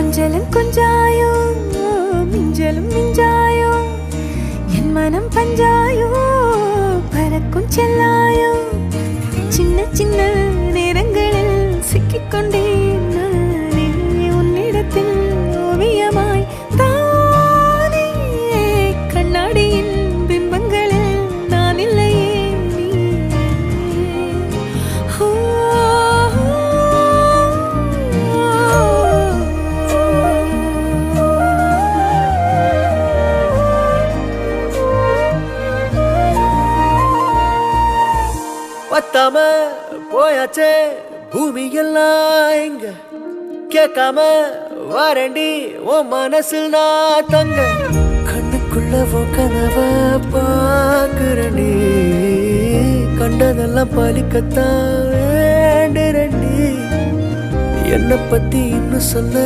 கொஞ்சலும் கொஞ்சாயோ மிஞ்சலும் மிஞ்சாயோ என் மனம் பஞ்சாயோ பறக்கும் செல்லாயோ சின்ன சின்ன நேரங்களில் சிக்கிக்கொண்டேன் நானே உன்னிடத்தில் ஓவியமாய் தானே கண்ணாடியின் பிம்பங்களில் நான் இல்லையே பத்தாம போயாச்சே பூமி எல்லாம் இங்க கேட்காம வாரண்டி உன் மனசில் நான் தங்க கண்ணுக்குள்ள உன் கனவ பாக்குறண்டி கண்டதெல்லாம் பலிக்கத்தான் வேண்டுறண்டி என்னை பத்தி இன்னும் சொல்ல